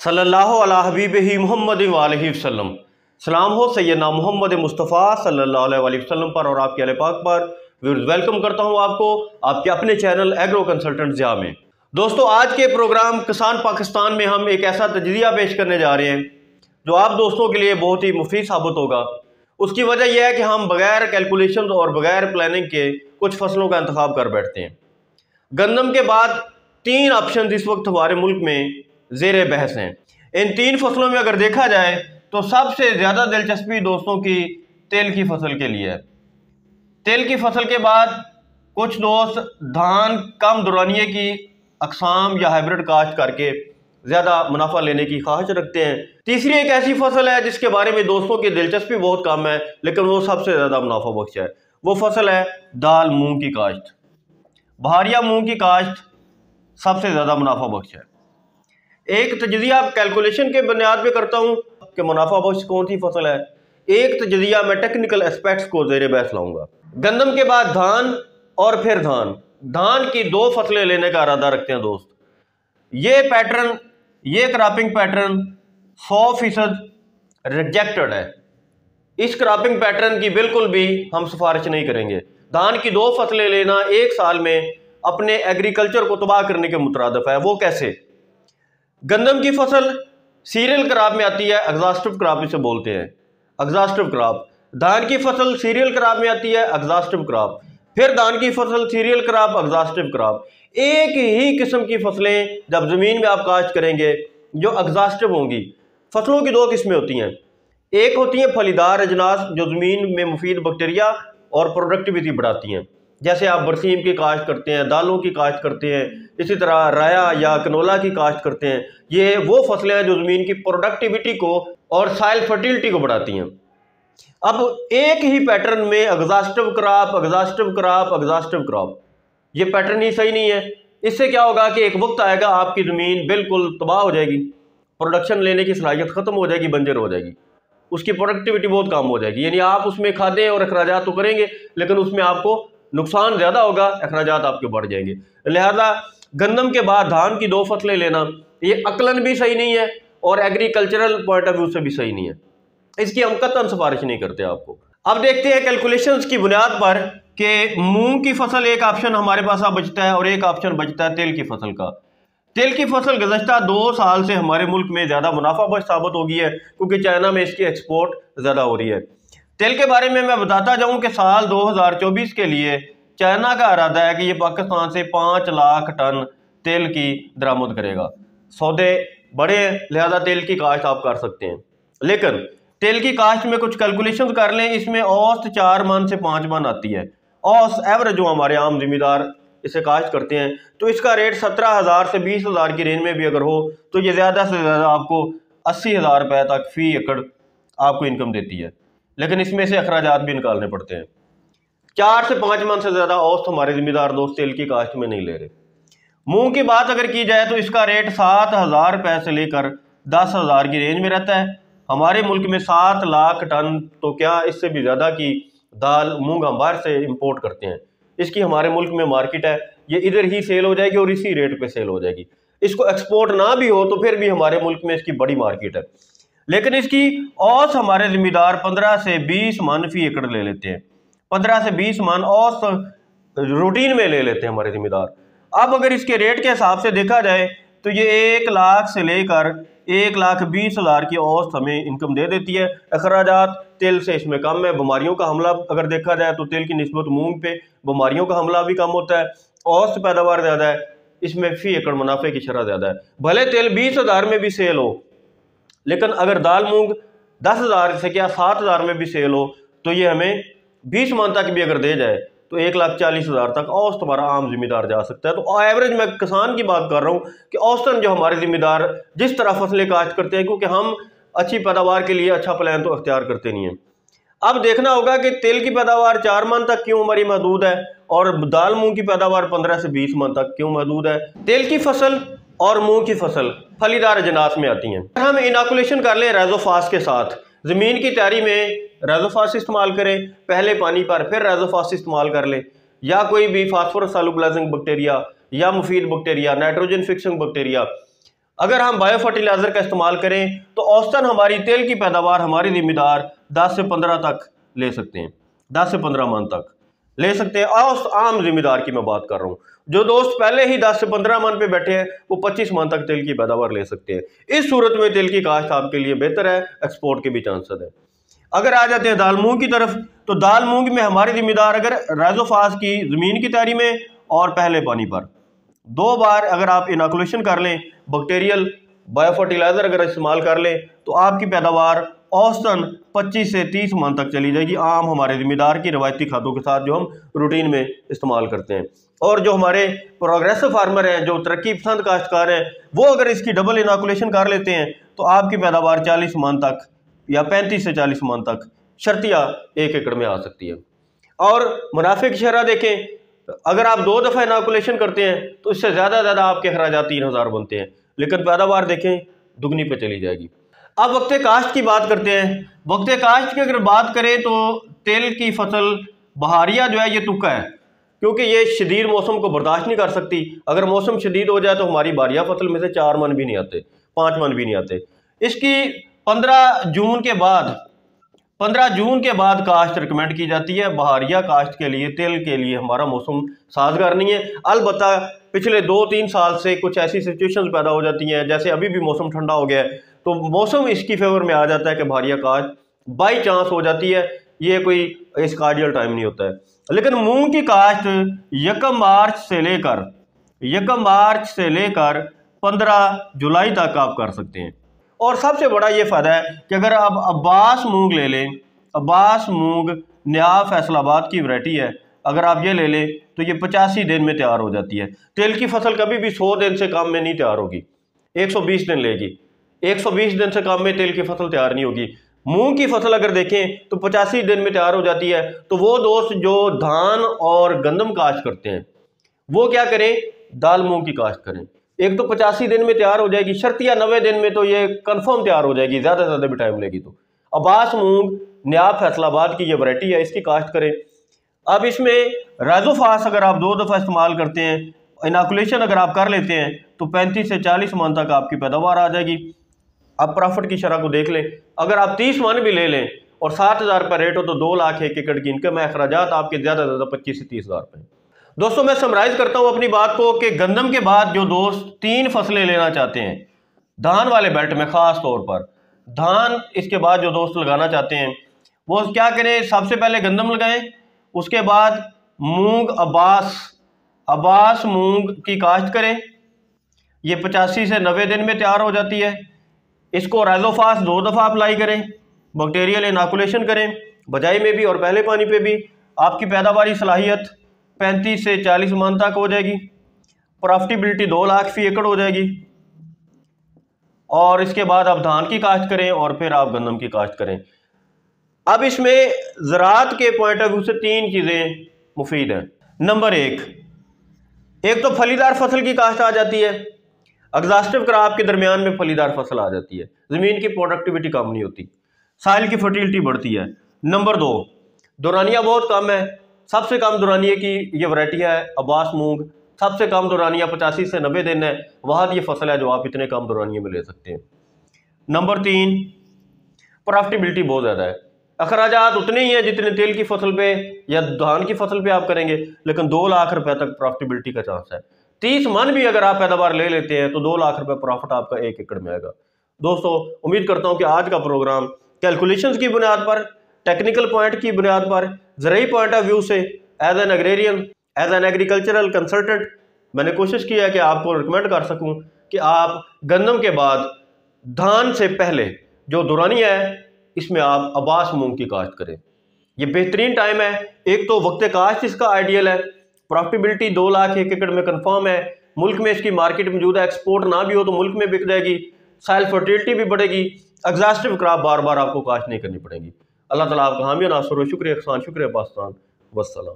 सल्लल्लाहु अला हबीबिही मुहम्मद वालैहि वसल्लम। सलाम हो सैयदना मोहम्मद मुस्तफ़ा सल्लल्लाहु अलैहि वसल्लम पर और आपके अहले पाक पर। वेलकम करता हूं आपको आपके अपने चैनल एग्रो कंसल्टेंट ज़िया में। दोस्तों, आज के प्रोग्राम किसान पाकिस्तान में हम एक ऐसा तजज़िया पेश करने जा रहे हैं जो आप दोस्तों के लिए बहुत ही मुफीद साबित होगा। उसकी वजह यह है कि हम बगैर कैलकुलेशन और बगैर प्लानिंग के कुछ फसलों का इंतखाब कर बैठते हैं। गंदम के बाद 3 ऑप्शन इस वक्त हमारे मुल्क में ज़ेर बहस हैं। इन 3 फसलों में अगर देखा जाए तो सबसे ज़्यादा दिलचस्पी दोस्तों की तेल की फसल के लिए है। तेल की फसल के बाद कुछ दोस्त धान कम दुरानिये की अकसाम या हाइब्रिड काश्त करके ज़्यादा मुनाफा लेने की ख्वाहिश रखते हैं। तीसरी एक ऐसी फसल है जिसके बारे में दोस्तों की दिलचस्पी बहुत कम है, लेकिन वो सबसे ज़्यादा मुनाफा बख्श है। वो फसल है दाल मूंग की काश्त। बहारिया मूंग की काश्त सबसे ज़्यादा मुनाफा बख्श है। एक तजज़िया कैलकुलेशन के बुनियाद पे करता हूँ कि मुनाफा बख्श कौन सी फसल है। एक तजज़िया मैं टेक्निकल एस्पेक्ट्स को ज़ेर बहस लाऊंगा। गंदम के बाद धान और फिर धान की 2 फसलें लेने का इरादा रखते हैं दोस्त। ये क्रॉपिंग पैटर्न 100% रिजेक्टेड है। इस क्रॉपिंग पैटर्न की बिल्कुल भी हम सिफारिश नहीं करेंगे। धान की 2 फसलें लेना एक साल में अपने एग्रीकल्चर को तबाह करने के मुतरादिफ है। वो कैसे? गंदम की फसल सीरियल क्रॉप में आती है, एग्जॉस्टिव क्रॉप इसे बोलते हैं, एग्जॉस्टिव क्रॉप। धान की फसल सीरियल क्रॉप में आती है, एग्जॉस्टिव क्रॉप। फिर धान की फसल सीरियल क्रॉप, एग्जॉस्टिव क्रॉप। एक ही किस्म की फसलें जब ज़मीन में आप काश्त करेंगे जो एग्जॉस्टिव होंगी। फसलों की 2 किस्में होती हैं। एक होती है फलीदार अजनास जो ज़मीन में मुफीद बैक्टीरिया और प्रोडक्टिविटी बढ़ाती हैं, जैसे आप बरसीम की काश्त करते हैं, दालों की काश्त करते हैं, इसी तरह राया या कनोला की काश्त करते हैं। ये वो फसलें हैं जो ज़मीन की प्रोडक्टिविटी को और सॉइल फर्टिलिटी को बढ़ाती हैं। अब एक ही पैटर्न में exhaustive crop, exhaustive crop, exhaustive crop, ये पैटर्न ही सही नहीं है। इससे क्या होगा कि एक वक्त आएगा आपकी ज़मीन बिल्कुल तबाह हो जाएगी, प्रोडक्शन लेने की सलाहियत ख़त्म हो जाएगी, बंजर हो जाएगी, उसकी प्रोडक्टिविटी बहुत कम हो जाएगी। यानी आप उसमें खादें और अखराजात तो करेंगे, लेकिन उसमें आपको नुकसान ज़्यादा होगा, अखराजात आपके बढ़ जाएंगे। लिहाजा गंदम के बाद धान की 2 फसलें लेना ये अकलन भी सही नहीं है और एग्रीकल्चरल पॉइंट ऑफ व्यू से भी सही नहीं है। इसकी हम कतई सिफारिश नहीं करते आपको। अब देखते हैं कैलकुलेशंस की बुनियाद पर कि मूंग की फसल एक ऑप्शन हमारे पास अब बचता है और एक ऑप्शन बचता है तेल की फसल का। तेल की फसल गुज़श्ता 2 साल से हमारे मुल्क में ज़्यादा मुनाफा बख्श साबित हो गई है, क्योंकि चाइना में इसकी एक्सपोर्ट ज़्यादा हो रही है। तेल के बारे में मैं बताता जाऊं कि साल 2024 के लिए चाइना का इरादा है कि ये पाकिस्तान से 5 लाख टन तेल की दरामद करेगा। सौदे बड़े हैं, लिहाजा तेल की काश्त आप कर सकते हैं। लेकिन तेल की काश्त में कुछ कैलकुलेशन कर लें, इसमें औसत 4 मन से 5 मन आती है। औसत एवरेज जो हमारे आम जिम्मेदार इसे काश्त करते हैं, तो इसका रेट 17,000 से 20,000 की रेंज में भी अगर हो तो ये ज़्यादा से ज़्यादा आपको 80,000 रुपये तक फी एकड़ आपको इनकम देती है। लेकिन इसमें से अखराजात भी निकालने पड़ते हैं। 4 से 5 मन से ज़्यादा औसत हमारे जिम्मेदार दोस्त तेल की काश्त में नहीं ले रहे। मूंग की बात अगर की जाए तो इसका रेट 7,000 रुपये से लेकर 10,000 की रेंज में रहता है। हमारे मुल्क में 7 लाख टन तो क्या इससे भी ज़्यादा की दाल मूंग हम बाहर से इम्पोर्ट करते हैं। इसकी हमारे मुल्क में मार्केट है, ये इधर ही सेल हो जाएगी और इसी रेट पे सेल हो जाएगी। इसको एक्सपोर्ट ना भी हो तो फिर भी हमारे मुल्क में इसकी बड़ी मार्केट है। लेकिन इसकी औसत हमारे जिम्मेदार 15 से 20 मन फी एकड़ ले लेते हैं। 15 से 20 मन औसत रूटीन में ले लेते हैं हमारे जिम्मेदार। अब अगर इसके रेट के हिसाब से देखा जाए तो ये 1 लाख से लेकर 1,20,000 की औसत हमें इनकम दे देती है। अखराजात तेल से इसमें कम है। बीमारियों का हमला अगर देखा जाए तो तेल की निस्बत मूंग पे बीमारियों का हमला भी कम होता है। औसत पैदावार ज़्यादा है, इसमें फी एकड़ मुनाफे की शरह ज़्यादा है। भले तेल 20,000 में भी सेल हो, लेकिन अगर दाल मूंग 10,000 से क्या 7,000 में भी सेल हो तो ये हमें 20 मन तक भी अगर दे जाए तो 1,40,000 तक औसत हमारा आम जिम्मेदार जा सकता है। तो एवरेज मैं किसान की बात कर रहा हूँ कि औसतन जो हमारे जिम्मेदार जिस तरह फसलें काश्त करते हैं, क्योंकि हम अच्छी पैदावार के लिए अच्छा प्लान तो अख्तियार करते नहीं हैं। अब देखना होगा कि तेल की पैदावार 4 मन तक क्यों हमारी महदूद है और दाल मूंग की पैदावार 15 से 20 मन तक क्यों महदूद है। तेल की फसल और मूंग की फसल फलीदार अजनास में आती हैं। हम इनोकुलेशन कर लें रेजोफास के साथ, ज़मीन की तैयारी में रेजोफास इस्तेमाल करें, पहले पानी पर फिर रेजोफास इस्तेमाल कर लें, या कोई भी फास्फोरस सॉल्युबलाइजिंग बैक्टीरिया या मुफीद बैक्टीरिया, नाइट्रोजन फिक्सिंग बैक्टीरिया। अगर हम बायो फर्टिलाइज़र का इस्तेमाल करें तो औसतन हमारी तेल की पैदावार हमारी ज़िम्मेदार 10 से 15 तक ले सकते हैं, 10 से 15 मन तक ले सकते हैं। आम ज़िम्मेदार की मैं बात कर रहा हूँ। जो दोस्त पहले ही 10 से 15 मन पे बैठे हैं वो 25 मन तक तेल की पैदावार ले सकते हैं। इस सूरत में तेल की काश्त आपके लिए बेहतर है, एक्सपोर्ट के भी चांसेस है। अगर आ जाते हैं दाल मूंग की तरफ, तो दाल मूंग में हमारी जिम्मेदार अगर राइजोफास की ज़मीन की तैयारी में और पहले पानी पर 2 बार अगर आप इनोकुलेशन कर लें, बैक्टीरियल बायो फर्टिलाइज़र अगर इस्तेमाल कर लें, तो आपकी पैदावार औसतन 25 से 30 मन तक चली जाएगी, आम हमारे जिम्मेदार की रवायती खादों के साथ जो हम रूटीन में इस्तेमाल करते हैं। और जो हमारे प्रोग्रेसिव फार्मर हैं, जो तरक्की पसंद काश्तकार हैं, वो अगर इसकी डबल इनोकुलेशन कर लेते हैं तो आपकी पैदावार 40 मन तक या 35 से 40 मन तक शर्तिया 1 एकड़ में आ सकती है। और मुनाफे की शरह देखें, अगर आप 2 दफ़ा इनोकुलेशन करते हैं तो इससे ज़्यादा आपके अखराजात 3000 बनते हैं, लेकिन पैदावार देखें दुगनी पे चली जाएगी। अब वक्त काश्त की बात करते हैं। वक्त काश्त की अगर बात करें तो तेल की फसल बहारिया जो है ये तुक्का है, क्योंकि ये शदीद मौसम को बर्दाश्त नहीं कर सकती। अगर मौसम शदीद हो जाए तो हमारी बारिया फसल में से 4 मन भी नहीं आते, 5 मन भी नहीं आते। इसकी 15 जून के बाद काश्त रिकमेंड की जाती है। बहारिया काश्त के लिए, तेल के लिए हमारा मौसम साजगार नहीं है। अलबत्ता पिछले 2-3 साल से कुछ ऐसी सिचुएशंस पैदा हो जाती हैं, जैसे अभी भी मौसम ठंडा हो गया है तो मौसम इसकी फेवर में आ जाता है कि बहारिया काश्त बाई चांस हो जाती है। ये कोई इसका आइडियल टाइम नहीं होता है। लेकिन मूंग की काश्त 1 मार्च से लेकर 15 जुलाई तक आप कर सकते हैं। और सबसे बड़ा ये फ़ायदा है कि अगर आप अब्बास मूंग ले लें, अब्बास मूंग नया फैसलाबाद की वैरायटी है, अगर आप ये ले लें तो ये 85 दिन में तैयार हो जाती है। तेल की फसल कभी भी 100 दिन से कम में नहीं तैयार होगी, 120 दिन लेगी। 120 दिन से कम में तेल की फसल तैयार नहीं होगी। मूंग की फसल अगर देखें तो 85 दिन में तैयार हो जाती है। तो वो दोस्त जो धान और गंदम काश्त करते हैं वो क्या करें, दाल मूंग की काश्त करें। एक तो 85 दिन में तैयार हो जाएगी, शर्तिया 90 दिन में तो ये कंफर्म तैयार हो जाएगी, ज़्यादा से ज़्यादा भी टाइम लेगी। तो अब्बास मूंग नया फैसलाबाद की ये वैरायटी है, इसकी काश्त करें। अब इसमें राइजोफास अगर आप 2 दफ़ा इस्तेमाल करते हैं, इनोकुलेशन अगर आप कर लेते हैं तो 35 से 40 मन तक आपकी पैदावार आ जाएगी। अब प्रॉफिट की शरह को देख लें, अगर आप 30 मन भी ले लें और 7,000 रुपये रेट हो तो 2 लाख 1 एकड़ की इनकम है। अखराजात आपके ज़्यादा से ज़्यादा 25 से 30,000 रुपये। दोस्तों मैं समराइज़ करता हूँ अपनी बात को कि गंदम के बाद जो दोस्त 3 फसलें लेना चाहते हैं, धान वाले बेल्ट में ख़ास तौर पर धान इसके बाद जो दोस्त लगाना चाहते हैं वो क्या करें, सबसे पहले गंदम लगाएं, उसके बाद मूंग अब्बास मूंग की काश्त करें। ये 85 से 90 दिन में तैयार हो जाती है। इसको राइजोफास 2 दफ़ा अप्लाई करें, बैक्टीरियल इनोकुलेशन करें, बजाई में भी और पहले पानी पे भी। आपकी पैदावारी सलाहियत 35 से 40 मन तक हो जाएगी। प्रॉफिटेबिलिटी 2 लाख फी एकड़ हो जाएगी। और इसके बाद आप धान की काश्त करें और फिर आप गंदम की काश्त करें। अब इसमें ज़राअत के पॉइंट ऑफ व्यू से 3 चीज़ें मुफीद हैं। नंबर 1 तो फलीदार फसल की काश्त आ जाती है। एग्जॉस्टिव क्रॉप के दरमियान में फलीदार फसल आ जाती है, ज़मीन की प्रोडक्टिविटी कम नहीं होती, साइल की फर्टिलिटी बढ़ती है। नंबर 2 दौरानिया बहुत कम है। सबसे कम दौरानिया की ये वैरायटी है अब्बास मूंग। सबसे कम दौरानिया 85 से 90 दिन है। वहाँ ये फसल है जो आप इतने कम दौरानिया में ले सकते हैं। नंबर 3 प्रॉफिटेबिलिटी बहुत ज़्यादा है। अखराजात उतने ही हैं जितने तेल की फसल पे या धान की फसल पे आप करेंगे, लेकिन 2 लाख रुपए तक प्रॉफिटेबिलिटी का चांस है। 30 मन भी अगर आप पैदावार ले लेते हैं तो 2 लाख रुपए प्रॉफिट आपका 1 एकड़ में आएगा। दोस्तों उम्मीद करता हूं कि आज का प्रोग्राम कैलकुलेशंस की बुनियाद पर, टेक्निकल पॉइंट की बुनियाद पर, ज़रूरी पॉइंट ऑफ व्यू से as an agrarian, as an agricultural consultant मैंने कोशिश की है कि आपको रिकमेंड कर सकूं कि आप गंदम के बाद धान से पहले जो दौरानिया है इसमें आप अब्बास मूंग की काश्त करें। ये बेहतरीन टाइम है। एक तो वक्त काश्त इसका आइडियल है, प्रॉफिटेबिलिटी 2 लाख 1 एकड़ में कंफर्म है। मुल्क में इसकी मार्केट मौजूद है, एक्सपोर्ट ना भी हो तो मुल्क में बिक जाएगी। साइल फर्टिलिटी भी बढ़ेगी। एग्जॉस्टिव क्रॉप बार बार आपको काश्त नहीं करनी पड़ेगी। अल्लाह ताला आपका हामी नासर। शुक्रिया, शुक्रिया पाकिस्तान। वस्सलाम।